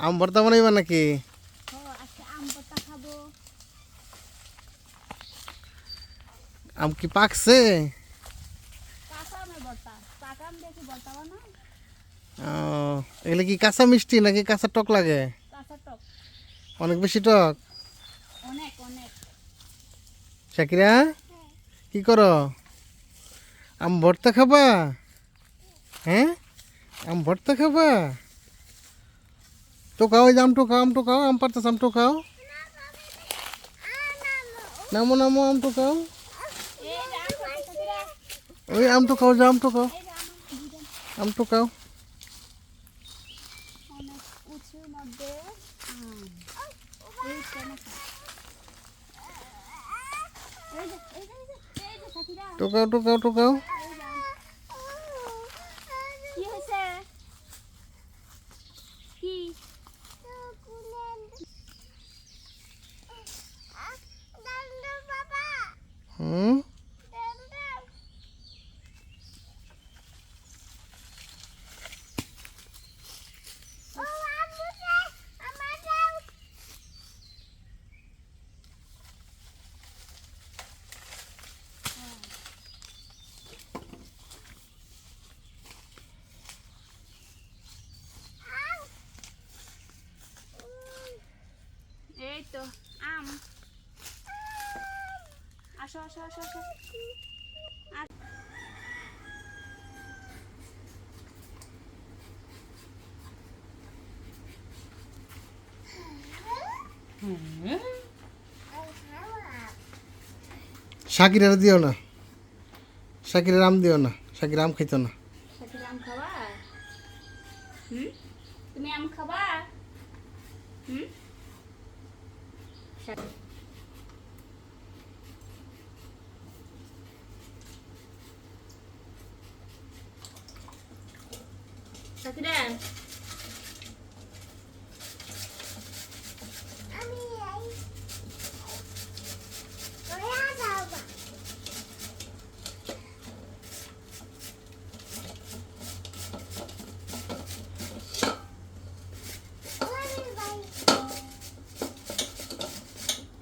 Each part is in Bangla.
আম ভর্তা বানাইবা নাকি? আম কি পাকছে? এগুলো কি কাঁচা মিষ্টি নাকি কাঁচা টক লাগে? অনেক বেশি টক। শাকিরা কি করো? আম ভর্তা খাবা? হ্যাঁ, আম ভর্তা খাবা? টোকাও, ওই যে আম টোকাও, আম টোকাও, আম পারতেছ, আম টোকাও, নামো নামো, আম টোকাও, ওই আম টোকাও, যা আম টোকাও, আম টোকাও। টোকাও টোকাও টোকাও। হুম, এই তো আম। আসো আসো আসো আসো। শাকিরার দিও না, শাকিরার আম দিও না, শাকির আম খাইতো না। আম খাবা? তুমি আম খাবা? শাকিরা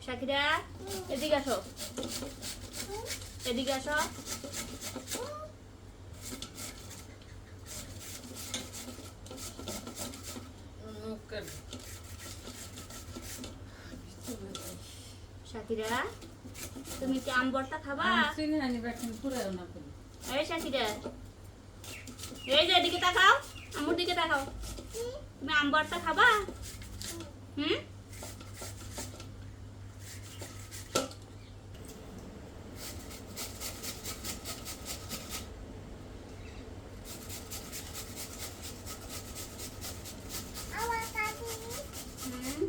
শাকিরা এদিকে আসো, এদিকে আসো। শাকিরা তুমি কি আম ভর্তা খাবা? এই শাকিরা, এই যে এদিকে তাকাও, আমুর দিকে তাকাও। তুমি আম ভর্তা খাবা?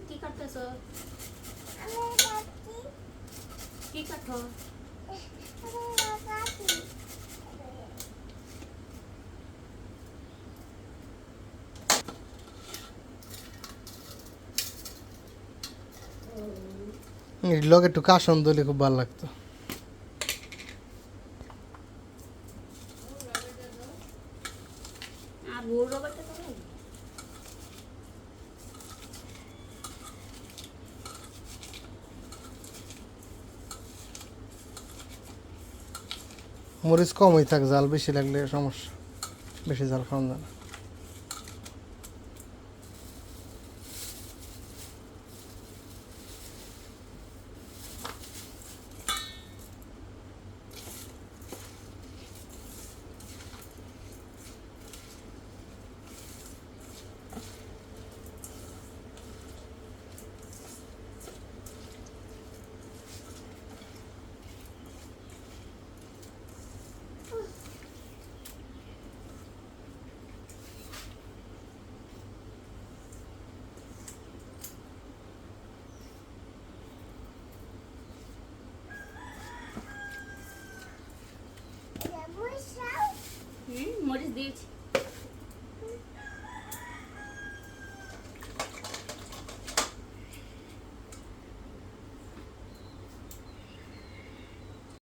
কি করতেছ? কি কাটো? লগে একটু কাশন দিলে খুব ভালো লাগতো। আর ভোর রবারটা করে মরিচ কমই থাক, জাল বেশি লাগলে সমস্যা, বেশি জাল খাওয়া যায় না। মরিচ দিয়েছি।